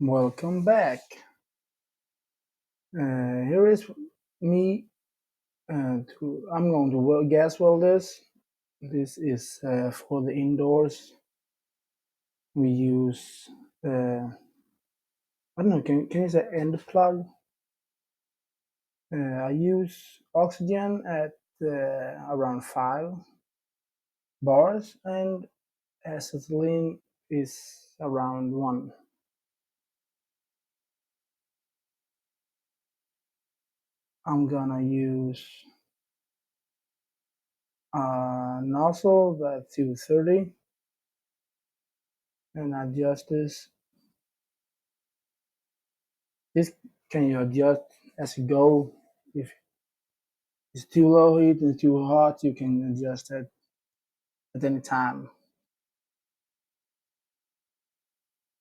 Welcome back. Here is me. I'm going to gas weld this. This is for the indoors. We use I don't know. Can you say end plug? I use oxygen at around 5 bars, and acetylene is around 1. I'm gonna use a nozzle that's 230 and adjust this. This can you adjust as you go. If it's too low heat and too hot, you can adjust it at any time.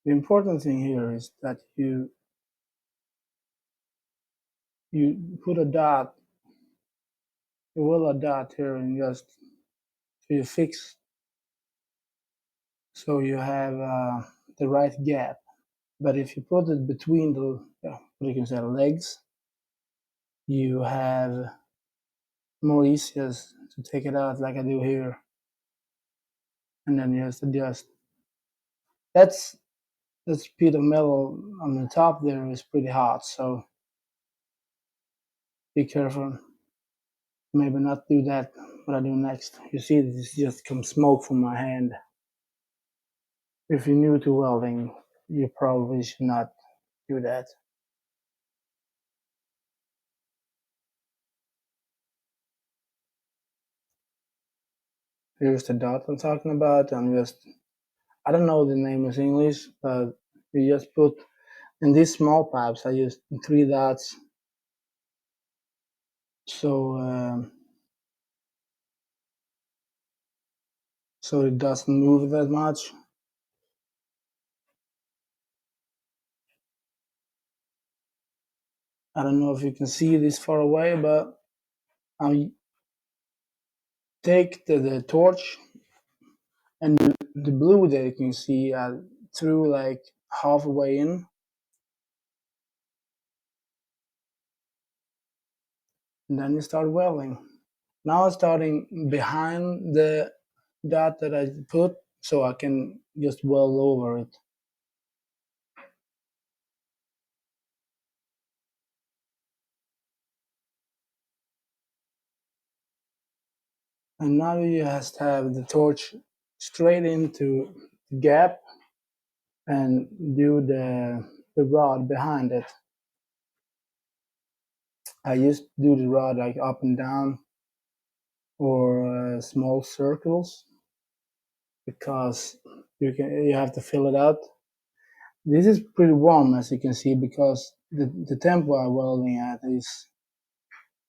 The important thing here is that you put a dot, you will a dot here, and just so you fix, so you have the right gap. But if you put it between the what you can say legs, you have more easier to take it out like I do here, and then you just adjust. That's this piece of metal on the top there is pretty hot, so be careful. Maybe not do that. What I do next. You see, this just comes smoke from my hand. If you're new to welding, you probably should not do that. Here's the dot I'm talking about. I don't know the name in English, but you just put in these small pipes. I use 3 dots, so so it doesn't move that much. I don't know if you can see this far away, but I take the torch, and the blue that you can see through like halfway in, and then you start welding. Now I'm starting behind the dot that I put, so I can just weld over it. And now you just have the torch straight into the gap and do the rod behind it. I used to do the rod like up and down or small circles because you have to fill it out. This is pretty warm, as you can see, because the tempo I'm welding at is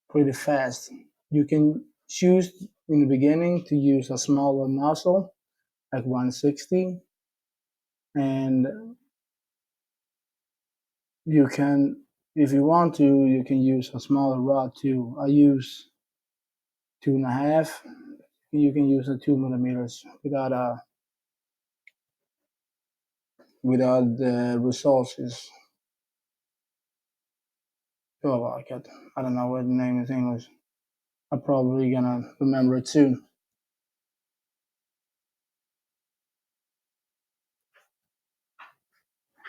pretty fast. You can choose in the beginning to use a smaller nozzle, like 160, and you can, if you want to, you can use a smaller rod too. I use 2.5. You can use a 2 millimeters without the resources. Oh, like it. I don't know what the name is in English. I'm probably gonna remember it soon.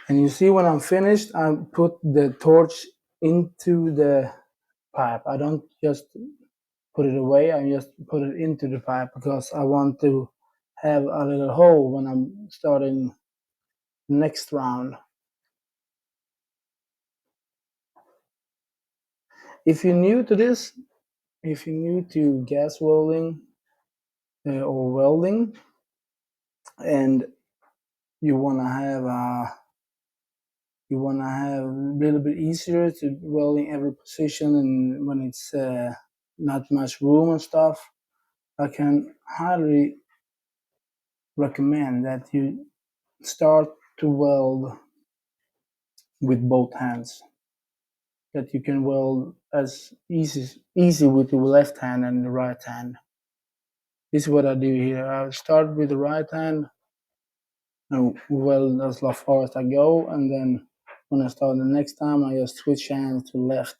And you see, when I'm finished, I put the torch into the pipe. I don't just put it away, I just put it into the pipe because I want to have a little hole when I'm starting the next round. If you're new to this, if you're new to gas welding or welding, and you wanna have a little bit easier to welding every position, and when it's not much room and stuff, I can highly recommend that you start to weld with both hands. That you can weld as easy with the left hand and the right hand. This is what I do here. I start with the right hand and weld as far as I go, and then When I start the next time, I just switch hands to left.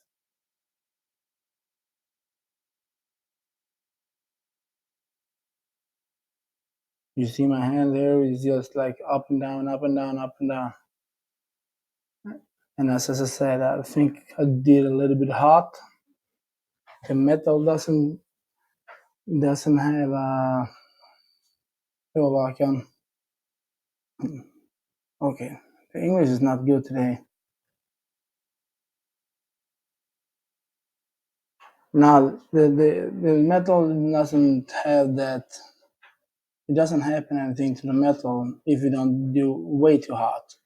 You see my hand there is just like up and down, up and down, up and down. And as I said, I think I did a little bit hot. The metal doesn't have a påverkan. Okay, the English is not good today. Now the metal doesn't have that. It doesn't happen anything to the metal if you don't do way too hot.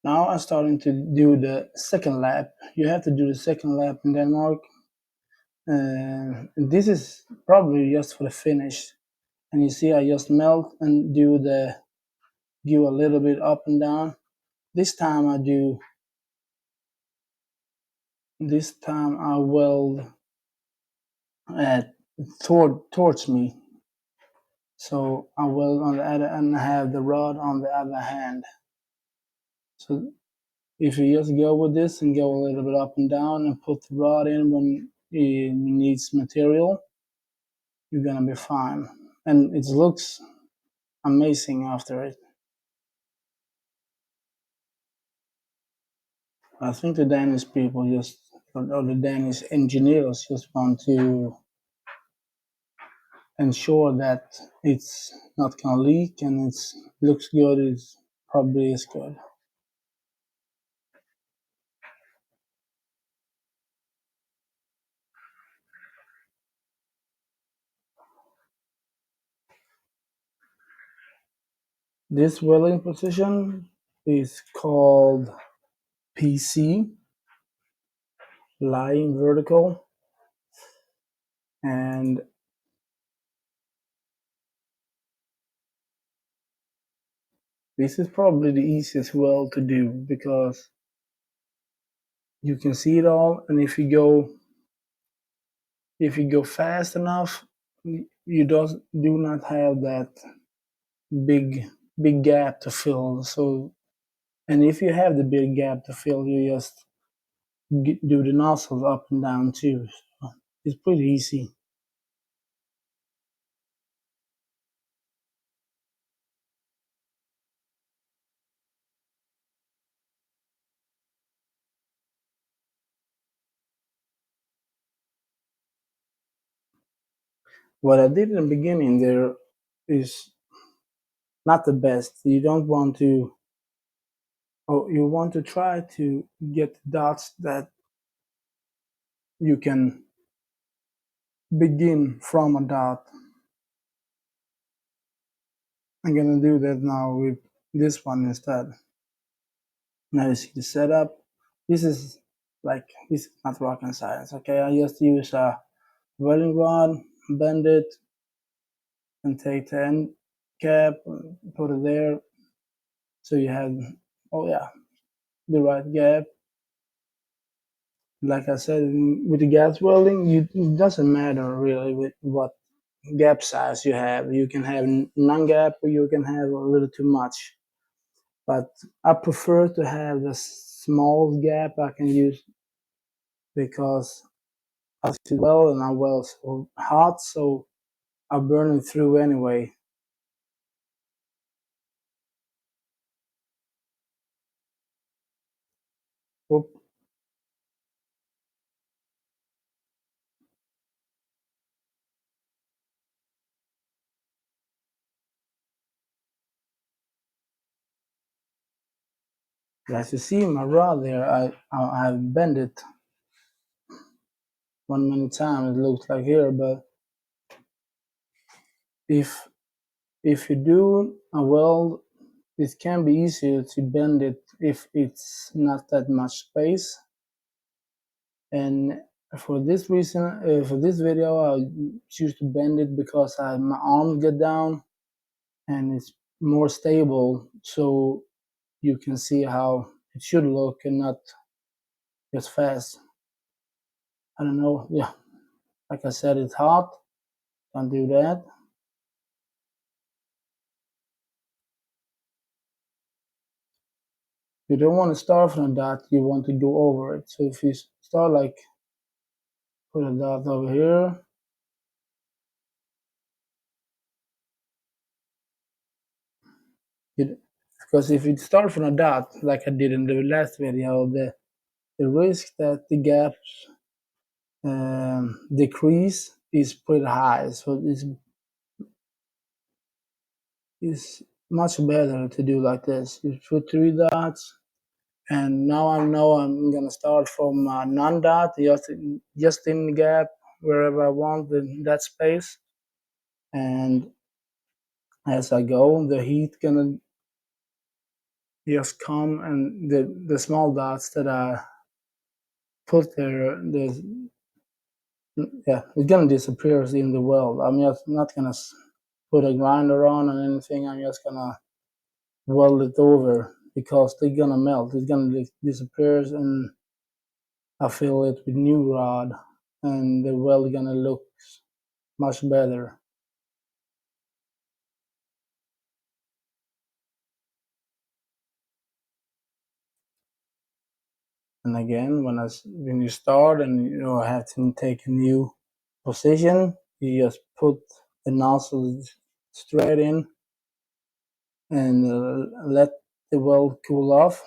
Now I'm starting to do the second lap. You have to do the second lap in Denmark. This is probably just for the finish. And you see I just melt and do a little bit up and down. This time I weld towards me. So I weld on the other and have the rod on the other hand. So if you just go with this and go a little bit up and down and put the rod in when it needs material, you're gonna be fine. And it looks amazing after it. I think the Danish people or the Danish engineers just want to ensure that it's not gonna leak and it looks good. It probably is good. This welding position is called PC, lying vertical, and this is probably the easiest weld to do because you can see it all, and if you go fast enough, you do not have that big big gap to fill. So, and if you have the big gap to fill, you just do the nozzles up and down too. So it's pretty easy. What I did in the beginning there is not the best. You don't want to, or you want to try to get dots that you can begin from a dot. I'm gonna do that now with this one instead. Now you see the setup. This is not rocket science, okay? I just use a welding rod, bend it, and take the end cap, put it there, so you have, oh yeah, the right gap. Like I said, with the gas welding, it doesn't matter really with what gap size you have. You can have non-gap or you can have a little too much. But I prefer to have the small gap I can use because I see well and I weld so hot, so I burn it through anyway. Oop. As you see my rod there, I've bent it one many times. It looks like here, but if if you do a weld, it can be easier to bend it if it's not that much space. And for this reason, for this video, I choose to bend it because my arms get down and it's more stable, so you can see how it should look and not just fast. I don't know. Yeah, like I said, it's hot. Don't do that. You don't want to start from a dot, you want to go over it. So if you start like put a dot over here, you, because if you start from a dot like I did in the last video, the risk that the gaps decrease is pretty high. So it's much better to do like this. You put three dots, and now I know I'm gonna start from non-dot, just in the gap wherever I want in that space. And as I go, the heat gonna just come, and the small dots that I put there, yeah, it's gonna disappear in the weld. I'm just not gonna put a grinder on or anything. I'm just gonna weld it over because they're gonna melt. It's gonna disappear, and I fill it with new rod, and the weld gonna look much better. And again, when you start and you have to take a new position, you just put the nozzle straight in and let the weld cool off.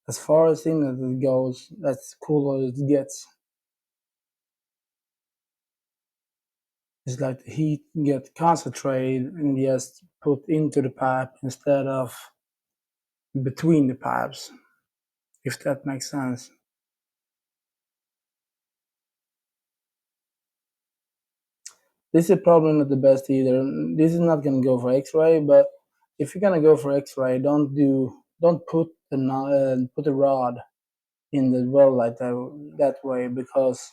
As far as in it goes, that's cooler it gets. It's like the heat get concentrated and just put into the pipe instead of between the pipes, if that makes sense. This is probably not the best either. This is not gonna go for X-ray, but if you're gonna go for X-ray, don't put put the rod in the well like that way, because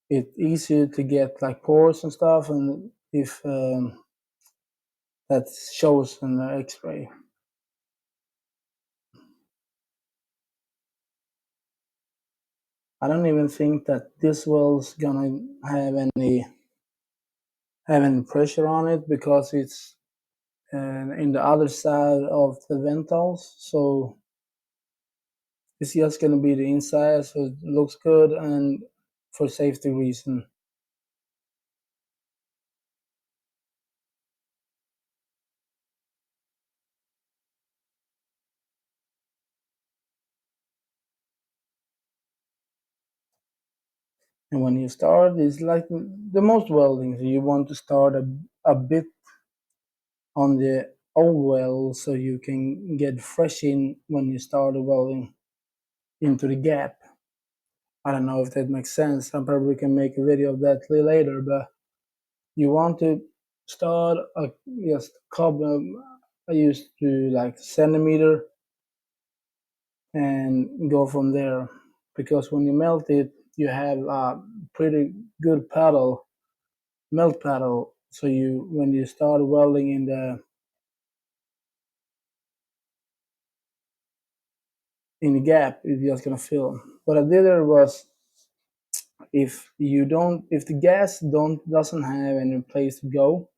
it's easier to get like pores and stuff, and if that shows in the X-ray. I don't even think that this well's gonna have any pressure on it, because it's in the other side of the ventals, so it's just gonna be the inside, so it looks good and for safety reason. And when you start, it's like the most welding, so you want to start a bit on the old weld so you can get fresh in when you start welding into the gap. I don't know if that makes sense. I probably can make a video of that later, but you want to start just couple. I used to like centimeter and go from there, because when you melt it, you have a pretty good melt paddle. So you when you start welding in the gap, it's just gonna fill. What I did there was, if the gas doesn't have any place to go,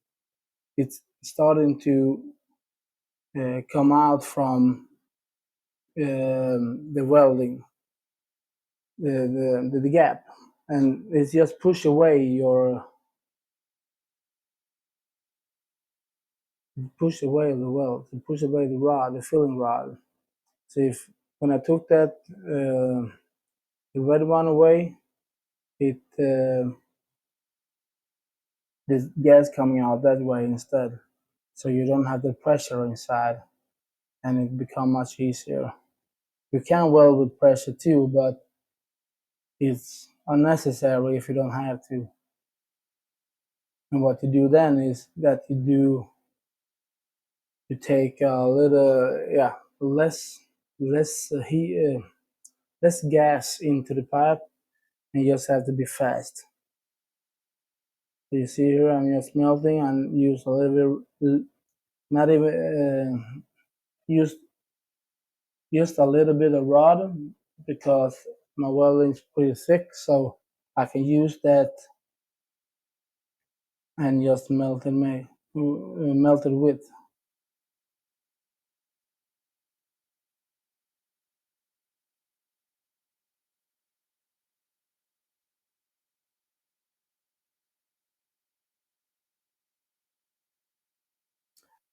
it's starting to come out from the welding, the gap, and it's just push away the weld, push away the rod, the filling rod. So if when I took that the red one away, it there's gas coming out that way instead, so you don't have the pressure inside, and it become much easier. You can weld with pressure too, but it's unnecessary if you don't have to. And what you do then is that you take a little, yeah, less heat, less gas into the pipe, and you just have to be fast. So you see here, I'm just melting and use a little bit, not even use just a little bit of rod, because my welding is pretty thick, so I can use that and just melt it with.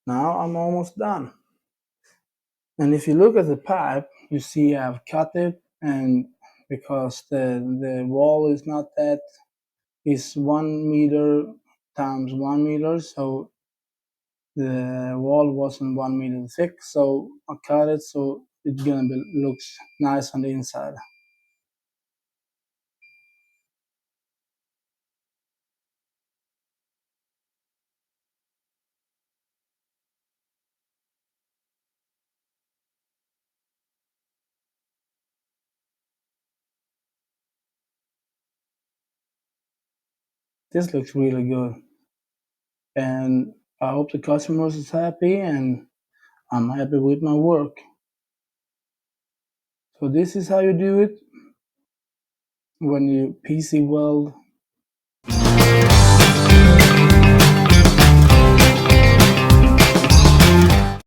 Now I'm almost done. And if you look at the pipe, you see I've cut it, and because the wall is not that, is 1 meter times 1 meter, so the wall wasn't 1 meter thick, so I cut it so it's gonna looks nice on the inside. This looks really good, and I hope the customers is happy, and I'm happy with my work. So this is how you do it when you PC weld